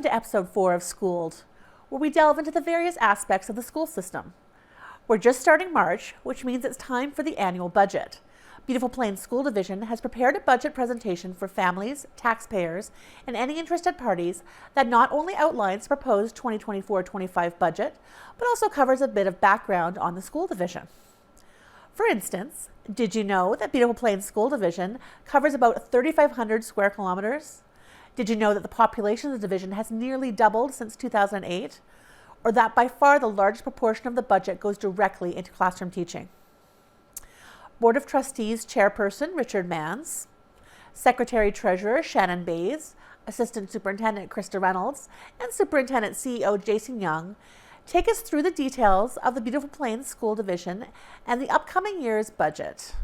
Welcome to episode 4 of Schooled, where we delve into the various aspects of the school system. We're just starting March, which means it's time for the annual budget. Beautiful Plains School Division has prepared a budget presentation for families, taxpayers, and any interested parties that not only outlines the proposed 2024-25 budget, but also covers a bit of background on the school division. For instance, did you know that Beautiful Plains School Division covers about 3,500 square kilometers? Did you know that the population of the division has nearly doubled since 2008? Or that by far the largest proportion of the budget goes directly into classroom teaching? Board of Trustees Chairperson Richard Manns, Secretary-Treasurer Shannon Bays, Assistant Superintendent Krista Reynolds, and Superintendent CEO Jason Young take us through the details of the Beautiful Plains School Division and the upcoming year's budget.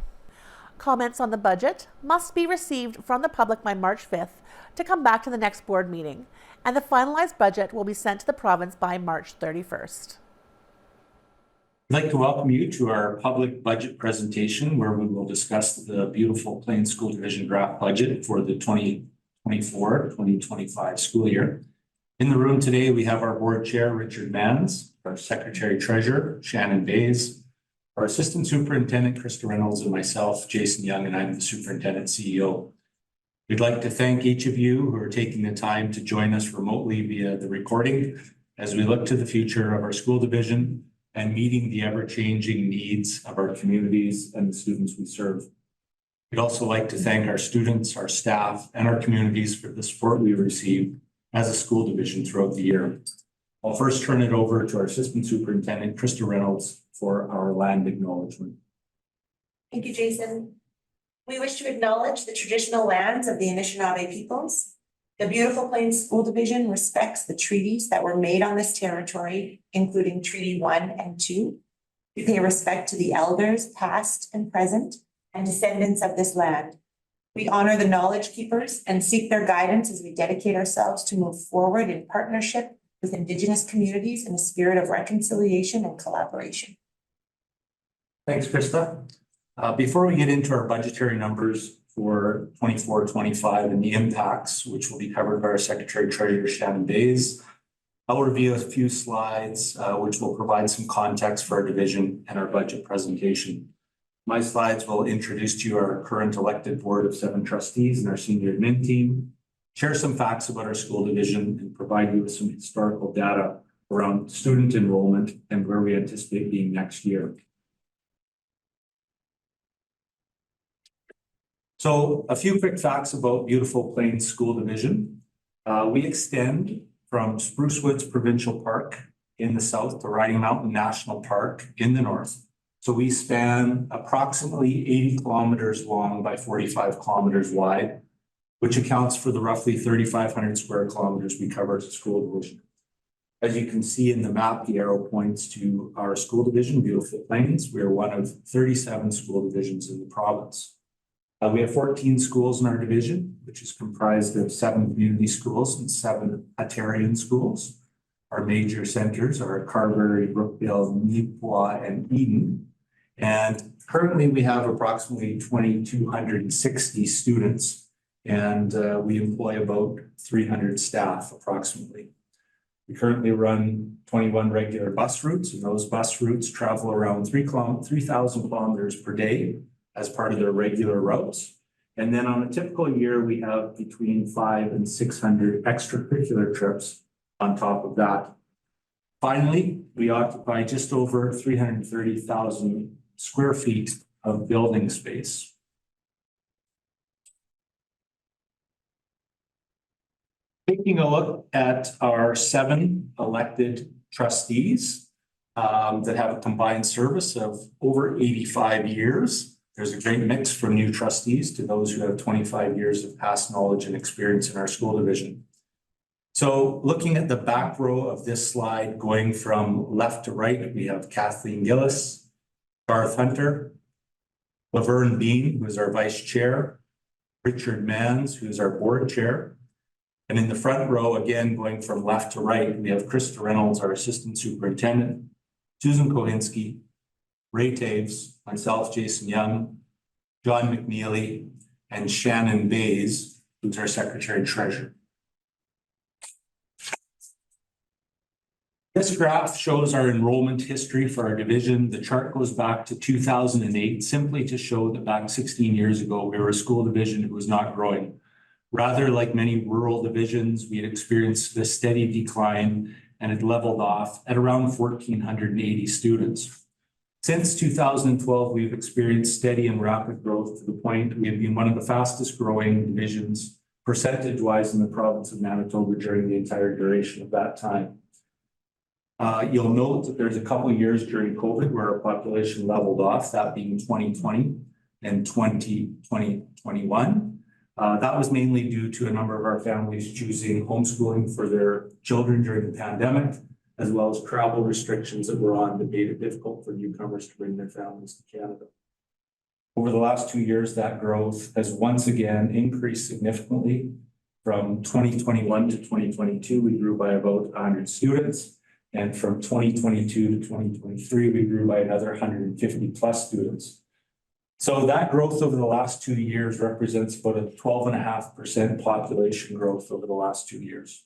Comments on the budget must be received from the public by March 5th to come back to the next board meeting, and the finalized budget will be sent to the province by March 31st. I'd like to welcome you to our public budget presentation where we will discuss the Beautiful Plains School Division draft budget for the 2024-2025 school year. In the room today, we have our board chair, Richard Manns, our secretary treasurer, Shannon Bays, our assistant superintendent, Krista Reynolds, and myself, Jason Young, and I'm the superintendent CEO. We'd like to thank each of you who are taking the time to join us remotely via the recording as we look to the future of our school division and meeting the ever-changing needs of our communities and the students we serve. We'd also like to thank our students, our staff, and our communities for the support we've received as a school division throughout the year. I'll first turn it over to our assistant superintendent, Krista Reynolds, for our land acknowledgement. Thank you, Jason. We wish to acknowledge the traditional lands of the Anishinaabe peoples. The Beautiful Plains School Division respects the treaties that were made on this territory, including Treaty 1 and 2. We pay respect to the elders, past and present, and descendants of this land. We honor the knowledge keepers and seek their guidance as we dedicate ourselves to move forward in partnership with Indigenous communities in a spirit of reconciliation and collaboration. Thanks, Krista. Before we get into our budgetary numbers for 24-25 and the impacts, which will be covered by our Secretary Treasurer Shannon Bays, I'll review a few slides which will provide some context for our division and our budget presentation. My slides will introduce to you our current elected board of 7 trustees and our senior admin team, share some facts about our school division, and provide you with some historical data around student enrollment and where we anticipate being next year. So a few quick facts about Beautiful Plains School Division. We extend from Spruce Woods Provincial Park in the south to Riding Mountain National Park in the north. So we span approximately 80 kilometers long by 45 kilometers wide, which accounts for the roughly 3,500 square kilometers we cover as a school division. As you can see in the map, the arrow points to our school division, Beautiful Plains. We are one of 37 school divisions in the province. We have 14 schools in our division, which is comprised of 7 community schools and 7 Hatarian schools. Our major centers are Carberry, Brookville, Neepawa, and Eden. And currently we have approximately 2,260 students, and we employ about 300 staff approximately. We currently run 21 regular bus routes, and those bus routes travel around 3,000 kilometers per day as part of their regular routes. And then on a typical year, we have between 500 and 600 extracurricular trips on top of that. Finally, we occupy just over 330,000 square feet of building space. Taking a look at our 7 elected trustees that have a combined service of over 85 years. There's a great mix from new trustees to those who have 25 years of past knowledge and experience in our school division. So looking at the back row of this slide, going from left to right, we have Kathleen Gillis, Garth Hunter, Laverne Bean, who is our vice chair, Richard Manns, who is our board chair. And in the front row, again, going from left to right, we have Krista Reynolds, our assistant superintendent, Susan Kohinski, Ray Taves, myself, Jason Young, John McNeely, and Shannon Bays, who's our secretary treasurer. This graph shows our enrollment history for our division. The chart goes back to 2008, simply to show that back 16 years ago, we were a school division who was not growing. Rather, like many rural divisions, we had experienced a steady decline and had leveled off at around 1,480 students. Since 2012, we've experienced steady and rapid growth to the point we have been one of the fastest growing divisions percentage-wise in the province of Manitoba during the entire duration of that time. You'll note that there's a couple of years during COVID where our population leveled off, that being 2020 and 2021. That was mainly due to a number of our families choosing homeschooling for their children during the pandemic, as well as travel restrictions that were on that made it difficult for newcomers to bring their families to Canada. Over the last 2 years, that growth has once again increased significantly. From 2021 to 2022, we grew by about 100 students. And from 2022 to 2023, we grew by another 150 plus students. So that growth over the last 2 years represents about a 12.5% population growth over the last 2 years.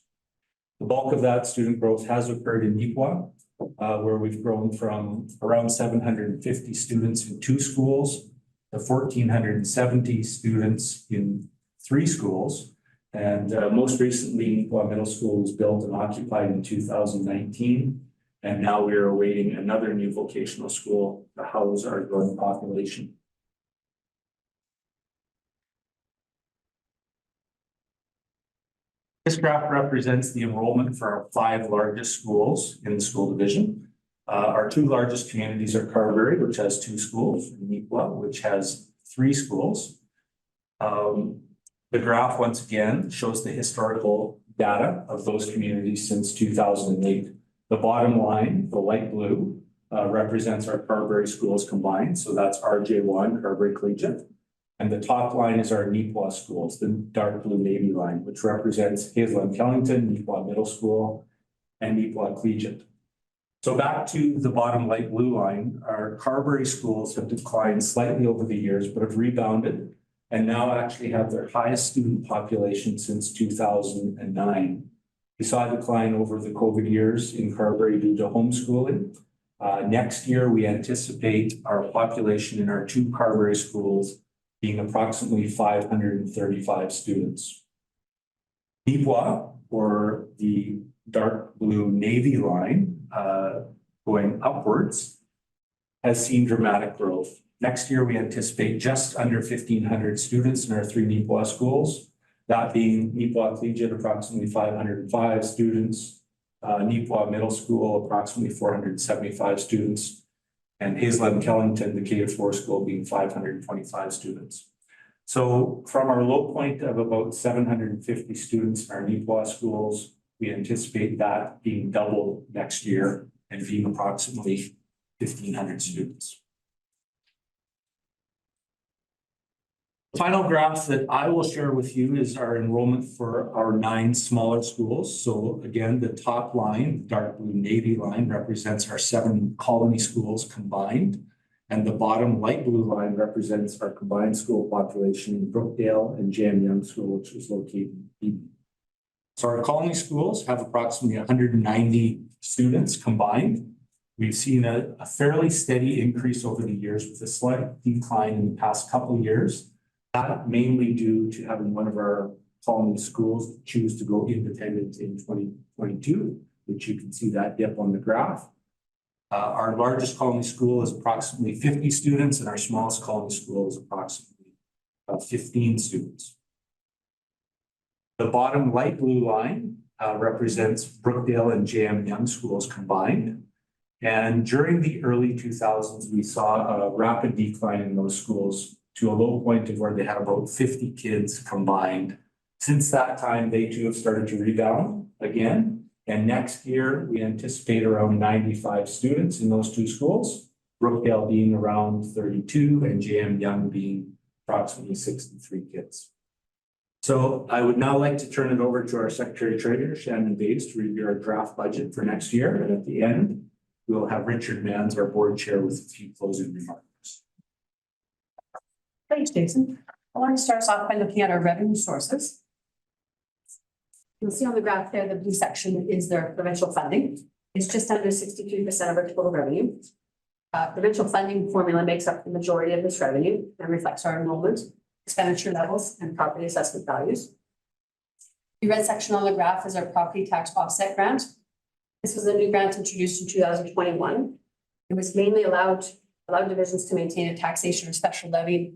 The bulk of that student growth has occurred in Nipawin, where we've grown from around 750 students in 2 schools to 1,470 students in 3 schools. And most recently, Nipawin Middle School was built and occupied in 2019. And now we are awaiting another new vocational school to house our growing population. This graph represents the enrollment for our 5 largest schools in the school division. Our 2 largest communities are Carberry, which has 2 schools, and Nipawin, which has 3 schools. The graph once again shows the historical data of those communities since 2008. The bottom line, the light blue, represents our Carberry schools combined. So that's RJ1, Carberry Collegiate. And the top line is our Nipawin schools, the dark blue navy line, which represents Hazel and Kellington, Nipawin Middle School, and Nipawin Collegiate. So back to the bottom light blue line, our Carberry schools have declined slightly over the years, but have rebounded and now actually have their highest student population since 2009. We saw a decline over the COVID years in Carberry due to homeschooling. Next year, we anticipate our population in our 2 Carberry schools being approximately 535 students. Nipawin, or the dark blue navy line, going upwards, has seen dramatic growth. Next year, we anticipate just under 1,500 students in our 3 Nipawin schools, that being Nipawin Collegiate, approximately 505 students, Nipawin Middle School, approximately 475 students, and Hazel and Kellington, the K-4 school, being 525 students. So from our low point of about 750 students in our Nipawin schools, we anticipate that being doubled next year and being approximately 1,500 students. The final graph that I will share with you is our enrollment for our 9 smaller schools. So again, the top line, dark blue navy line, represents our 7 colony schools combined. And the bottom light blue line represents our combined school population in Brookdale and J.M. Young School, which is located in Eden. So our colony schools have approximately 190 students combined. We've seen a fairly steady increase over the years with a slight decline in the past couple of years. That mainly due to having one of our colony schools choose to go independent in 2022, which you can see that dip on the graph. Our largest colony school is approximately 50 students, and our smallest colony school is approximately 15 students. The bottom light blue line represents Brookdale and J.M. Young schools combined. And during the early 2000s, we saw a rapid decline in those schools to a low point of where they had about 50 kids combined. Since that time, they too have started to rebound again. And next year, we anticipate around 95 students in those 2 schools, Brookdale being around 32 and J.M. Young being approximately 63 kids. So I would now like to turn it over to our Secretary Treasurer, Shannon Bates, to review our draft budget for next year. And at the end, we'll have Richard Mans, our board chair, with a few closing remarks. Thanks, Jason. I want to start us off by looking at our revenue sources. You'll see on the graph there, the blue section is their provincial funding. is just under 63% of our total revenue. Provincial funding formula makes up the majority of this revenue and reflects our enrollment, expenditure levels, and property assessment values. The red section on the graph is our property tax offset grant. This was a new grant introduced in 2021. It was mainly allowed divisions to maintain a taxation or special levy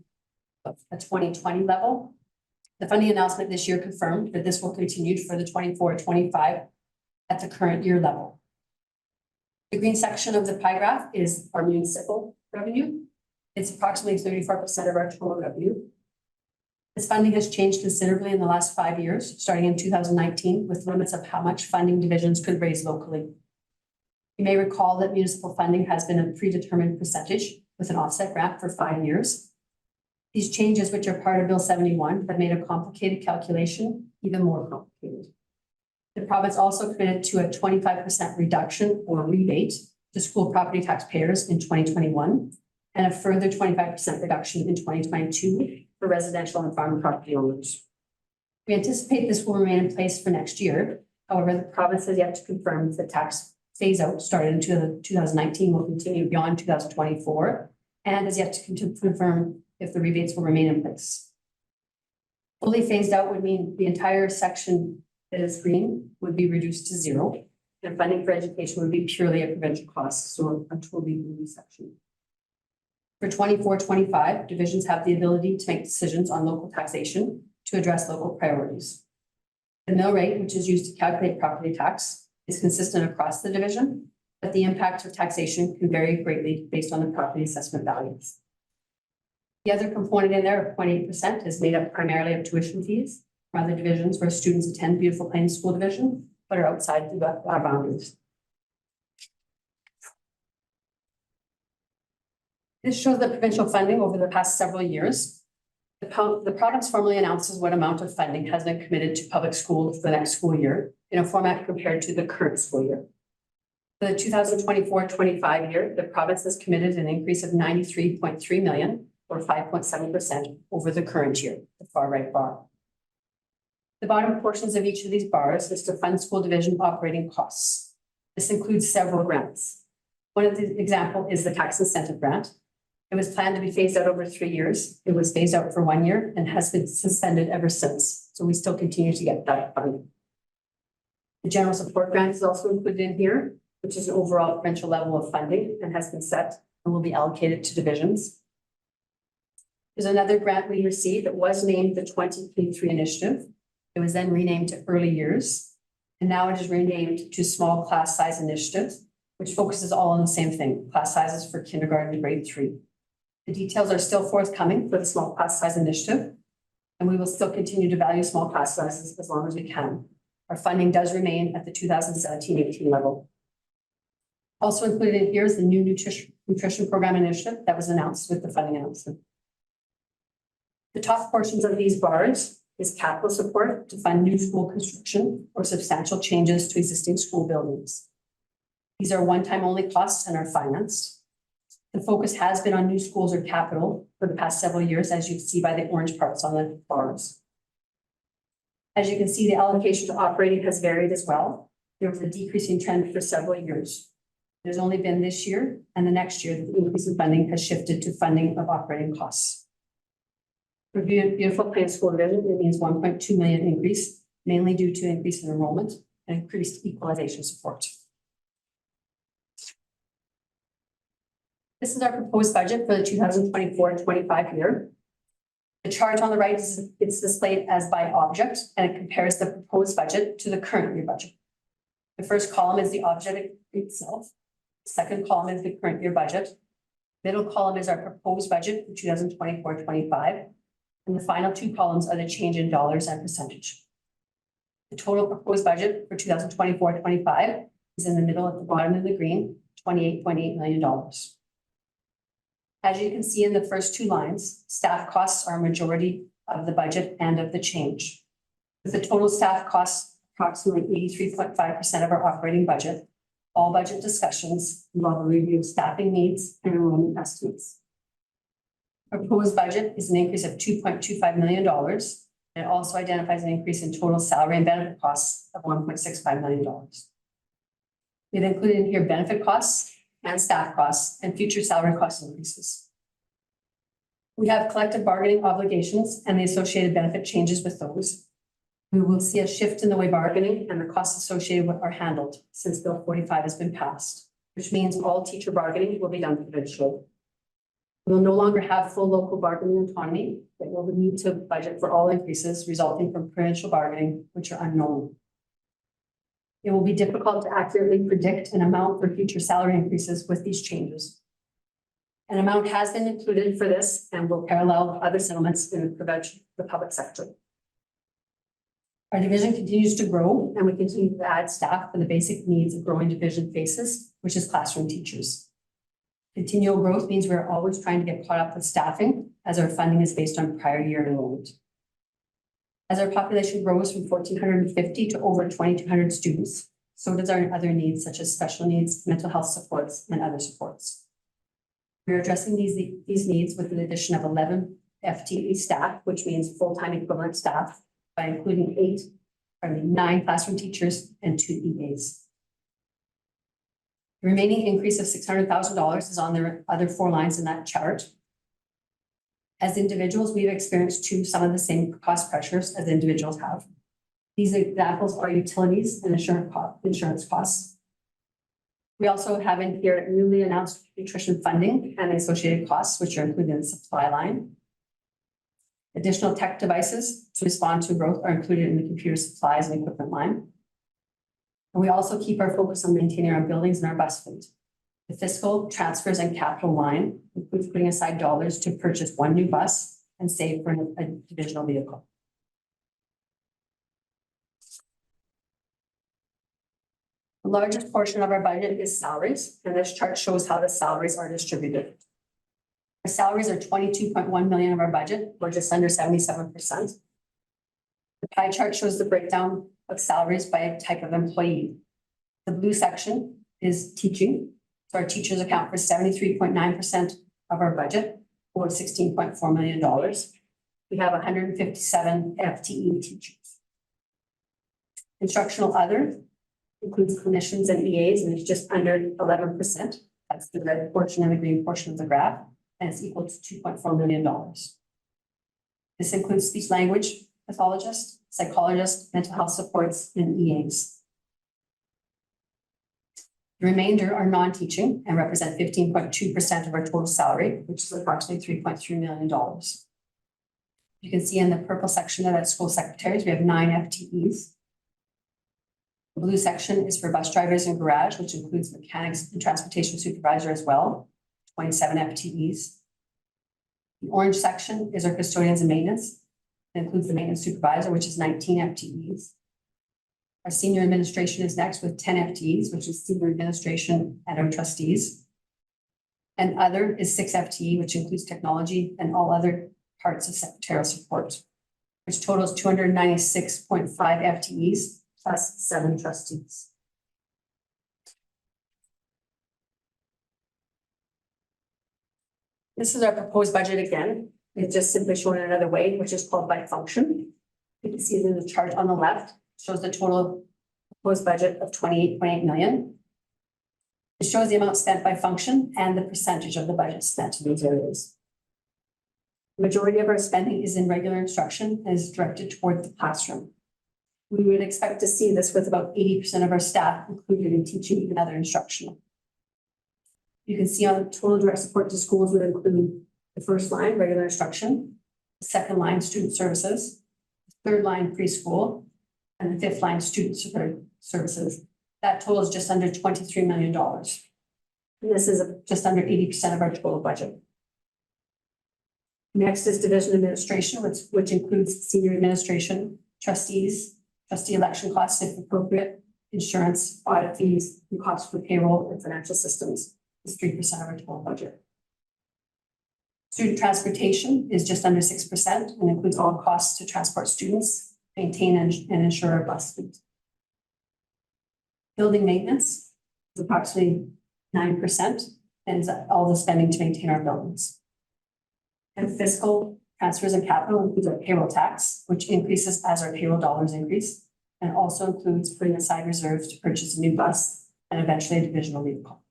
of a 2020 level. The funding announcement this year confirmed that this will continue for the 24-25 at the current year level. The green section of the pie graph is our municipal revenue. It's approximately 34% of our total revenue. This funding has changed considerably in the last 5 years, starting in 2019, with limits of how much funding divisions could raise locally. You may recall that municipal funding has been a predetermined percentage with an offset grant for 5 years. These changes, which are part of Bill 71, have made a complicated calculation even more complicated. The province also committed to a 25% reduction or rebate to school property taxpayers in 2021 and a further 25% reduction in 2022 for residential and farm property owners. We anticipate this will remain in place for next year. However, the province has yet to confirm if the tax phase out started in 2019 will continue beyond 2024 and has yet to confirm if the rebates will remain in place. Fully phased out would mean the entire section that is green would be reduced to zero, and funding for education would be purely a provincial cost, so a totally blue section. For 24-25, divisions have the ability to make decisions on local taxation to address local priorities. The mill rate, which is used to calculate property tax, is consistent across the division, but the impact of taxation can vary greatly based on the property assessment values. The other component in there of 0.8% is made up primarily of tuition fees from other divisions where students attend Beautiful Plains School Division, but are outside our boundaries. This shows the provincial funding over the past several years. The province formally announces what amount of funding has been committed to public schools for the next school year in a format compared to the current school year. For the 2024-25 year, the province has committed an increase of 93.3 million or 5.7% over the current year, the far right bar. The bottom portions of each of these bars is to fund school division operating costs. This includes several grants. One of the examples is the tax incentive grant. It was planned to be phased out over 3 years. It was phased out for 1 year and has been suspended ever since. So we still continue to get that funding. The general support grant is also included in here, which is an overall provincial level of funding and has been set and will be allocated to divisions. There's another grant we received that was named the 2023 initiative. It was then renamed to early years, and now it is renamed to small class size initiative, which focuses all on the same thing, class sizes for kindergarten to grade 3. The details are still forthcoming for the small class size initiative, and we will still continue to value small class sizes as long as we can. Our funding does remain at the 2017-18 level. Also included in here is the new nutrition program initiative that was announced with the funding announcement. The top portions of these bars is capital support to fund new school construction or substantial changes to existing school buildings. These are one-time only costs and are financed. The focus has been on new schools or capital for the past several years, as you can see by the orange parts on the bars. As you can see, the allocation to operating has varied as well. There was a decreasing trend for several years. There's only been this year and the next year that the increase in funding has shifted to funding of operating costs. For Beautiful Plains School Division, it means 1.2 million increase, mainly due to increase in enrollment and increased equalization support. This is our proposed budget for the 2024-25 year. The chart on the right is displayed as by object, and it compares the proposed budget to the current year budget. The first column is the object itself. The second column is the current year budget. Middle column is our proposed budget for 2024-25. And the final 2 columns are the change in dollars and percentage. The total proposed budget for 2024-25 is in the middle at the bottom in the green, $28.8 million. As you can see in the first 2 lines, staff costs are a majority of the budget and of the change. With the total staff costs approximately 83.5% of our operating budget, all budget discussions involve a review of staffing needs and enrollment estimates. Proposed budget is an increase of $2.25 million. It also identifies an increase in total salary and benefit costs of $1.65 million. We've included in here benefit costs and staff costs and future salary cost increases. We have collective bargaining obligations and the associated benefit changes with those. We will see a shift in the way bargaining and the costs associated with are handled since Bill 45 has been passed, which means all teacher bargaining will be done provincially. We will no longer have full local bargaining autonomy, but will need to budget for all increases resulting from provincial bargaining, which are unknown. It will be difficult to accurately predict an amount for future salary increases with these changes. An amount has been included for this and will parallel other settlements in the public sector. Our division continues to grow and we continue to add staff for the basic needs a growing division faces, which is classroom teachers. Continual growth means we're always trying to get caught up with staffing as our funding is based on prior year enrollment. As our population grows from 1,450 to over 2,200 students, so does our other needs such as special needs, mental health supports, and other supports. We're addressing these needs with an addition of 11 FTE staff, which means full-time equivalent staff, by including 9 classroom teachers and 2 EAs. The remaining increase of $600,000 is on the other 4 lines in that chart. As individuals, we've experienced some of the same cost pressures as individuals have. These examples are utilities and insurance costs. We also have in here newly announced nutrition funding and associated costs, which are included in the supply line. Additional tech devices to respond to growth are included in the computer supplies and equipment line. And we also keep our focus on maintaining our buildings and our bus fleet. The fiscal transfers and capital line includes putting aside dollars to purchase 1 new bus and save for a divisional vehicle. The largest portion of our budget is salaries, and this chart shows how the salaries are distributed. Our salaries are 22.1 million of our budget, or just under 77%. The pie chart shows the breakdown of salaries by type of employee. The blue section is teaching. So our teachers account for 73.9% of our budget, or $16.4 million. We have 157 FTE teachers. Instructional other includes clinicians and EAs, and it's just under 11%. That's the red portion and the green portion of the graph, and it's equal to $2.4 million. This includes speech language pathologists, psychologists, mental health supports, and EAs. The remainder are non-teaching and represent 15.2% of our total salary, which is approximately $3.3 million. You can see in the purple section of that school secretaries, we have 9 FTEs. The blue section is for bus drivers and garage, which includes mechanics and transportation supervisor as well, 27 FTEs. The orange section is our custodians and maintenance. It includes the maintenance supervisor, which is 19 FTEs. Our senior administration is next with 10 FTEs, which is senior administration and our trustees. And other is 6 FTE, which includes technology and all other parts of secretarial support, which totals 296.5 FTEs plus 7 trustees. This is our proposed budget again. It's just simply shown another way, which is called by function. You can see it in the chart on the left, shows the total proposed budget of 28.8 million. It shows the amount spent by function and the percentage of the budget spent in those areas. The majority of our spending is in regular instruction and is directed toward the classroom. We would expect to see this with about 80% of our staff included in teaching and other instructional. You can see on the total direct support to schools would include the first line, regular instruction, the second line, student services, the third line, preschool, and the fifth line, student support services. That total is just under $23 million. And this is just under 80% of our total budget. Next is division administration, which includes senior administration, trustees, trustee election costs if appropriate, insurance, audit fees, and costs for payroll and financial systems. Is 3% of our total budget. Student transportation is just under 6% and includes all costs to transport students, maintain and insure our bus fleet. Building maintenance is approximately 9% and is all the spending to maintain our buildings. And fiscal transfers and capital includes our payroll tax, which increases as our payroll dollars increase, and also includes putting aside reserves to purchase a new bus and eventually a divisional vehicle.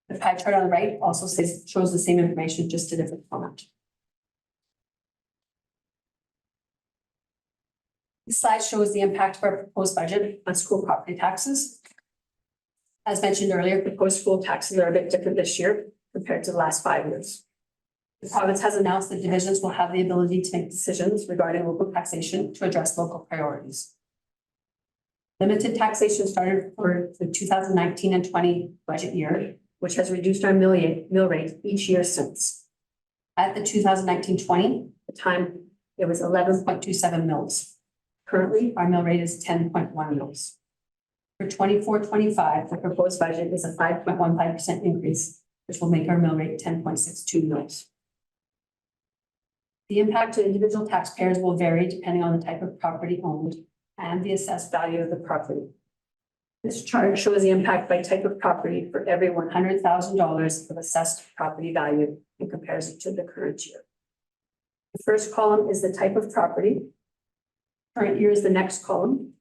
The pie chart on the right also shows the same information, just a different format. This slide shows the impact of our proposed budget on school property taxes. As mentioned earlier, proposed school taxes are a bit different this year compared to the last 5 years. The province has announced that divisions will have the ability to make decisions regarding local taxation to address local priorities. Limited taxation started for the 2019 and 20 budget year, which has reduced our mill rate each year since. At the 2019-20, the time it was 11.27 mils. Currently, our mill rate is 10.1 mils. For 24-25, the proposed budget is a 5.15% increase, which will make our mill rate 10.62 mils. The impact to individual taxpayers will vary depending on the type of property owned and the assessed value of the property. This chart shows the impact by type of property for every $100,000 of assessed property value in comparison to the current year. The first column is the type of property. Current year is the next column.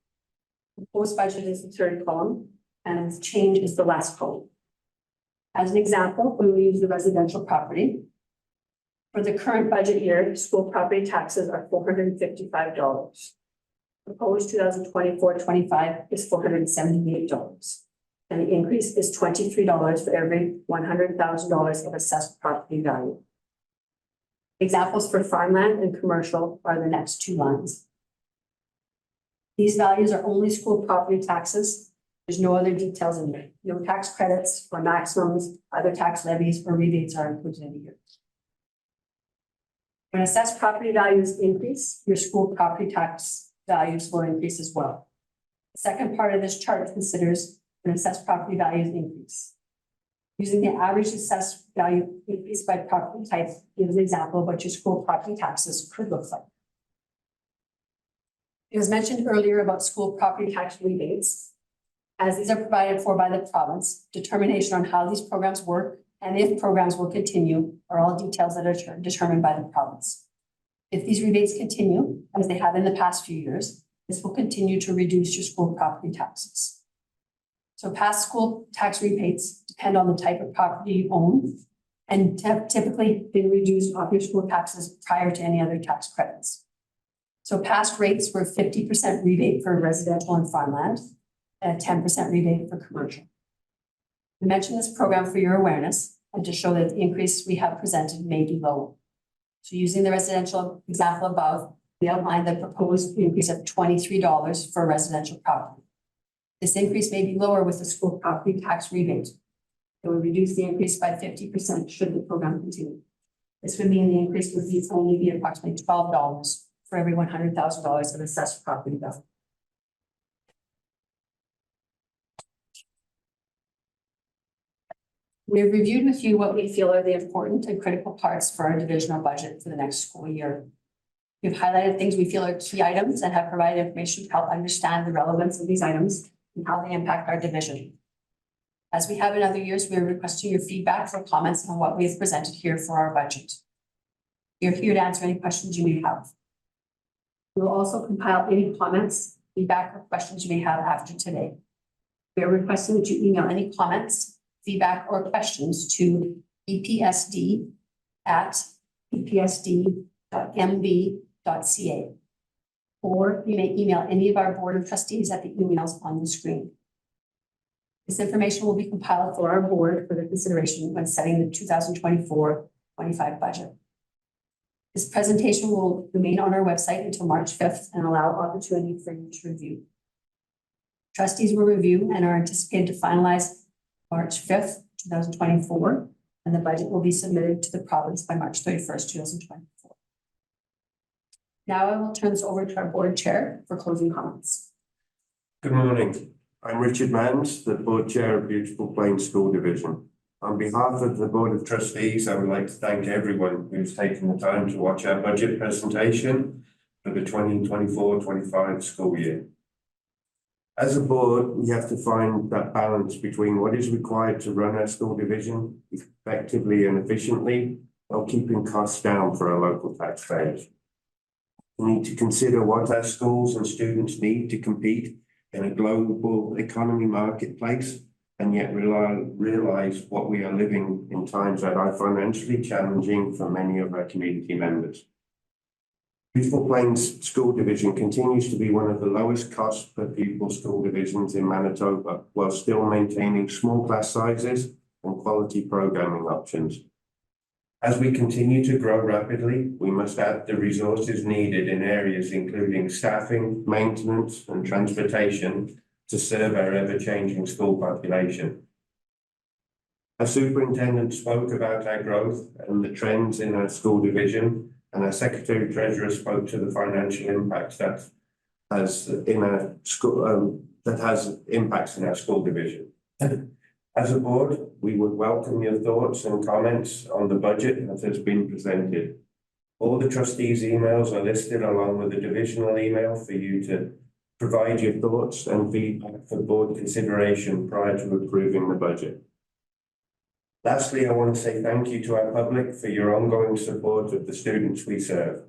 Proposed budget is the third column, and change is the last column. As an example, we will use the residential property. For the current budget year, school property taxes are $455. Proposed 2024-25 is $478. And the increase is $23 for every $100,000 of assessed property value. Examples for farmland and commercial are the next two lines. These values are only school property taxes. There's no other details in there. No tax credits or maximums, other tax levies or rebates are included in here. When assessed property values increase, your school property tax values will increase as well. The second part of this chart considers when assessed property values increase. Using the average assessed value increase by property type gives an example of what your school property taxes could look like. It was mentioned earlier about school property tax rebates. As these are provided for by the province, determination on how these programs work and if programs will continue are all details that are determined by the province. If these rebates continue, as they have in the past few years, this will continue to reduce your school property taxes. So past school tax rebates depend on the type of property you own and have typically been reduced off your school taxes prior to any other tax credits. So past rates were 50% rebate for residential and farmland and a 10% rebate for commercial. We mentioned this program for your awareness and to show that the increase we have presented may be low. So using the residential example above, we outlined the proposed increase of $23 for residential property. This increase may be lower with the school property tax rebate. It would reduce the increase by 50% should the program continue. This would mean the increase would only be approximately $12 for every $100,000 of assessed property value. We've reviewed with you what we feel are the important and critical parts for our divisional budget for the next school year. We've highlighted things we feel are key items and have provided information to help understand the relevance of these items and how they impact our division. As we have in other years, we are requesting your feedback or comments on what we have presented here for our budget. We are here to answer any questions you may have. We will also compile any comments, feedback, or questions you may have after today. We are requesting that you email any comments, feedback, or questions to epsd@epsd.mb.ca. Or you may email any of our board of trustees at the emails on the screen. This information will be compiled for our board for their consideration when setting the 2024-25 budget. This presentation will remain on our website until March 5th and allow opportunity for you to review. Trustees will review and are anticipated to finalize March 5th, 2024, and the budget will be submitted to the province by March 31st, 2024. Now I will turn this over to our board chair for closing comments. Good morning. I'm Richard Mans, the board chair of Beautiful Plains School Division. On behalf of the Board of Trustees, I would like to thank everyone who's taken the time to watch our budget presentation for the 2024-25 school year. As a board, we have to find that balance between what is required to run our school division effectively and efficiently while keeping costs down for our local taxpayers. We need to consider what our schools and students need to compete in a global economy marketplace, and yet realize what we are living in times that are financially challenging for many of our community members. Beautiful Plains School Division continues to be one of the lowest cost per pupil school divisions in Manitoba, while still maintaining small class sizes and quality programming options. As we continue to grow rapidly, we must add the resources needed in areas including staffing, maintenance, and transportation to serve our ever-changing school population. Our superintendent spoke about our growth and the trends in our school division, and our secretary treasurer spoke to the financial impacts that has in our school that has impacts in our school division. As a board, we would welcome your thoughts and comments on the budget that has been presented. All the trustees' emails are listed along with a divisional email for you to provide your thoughts and feedback for board consideration prior to approving the budget. Lastly, I want to say thank you to our public for your ongoing support of the students we serve.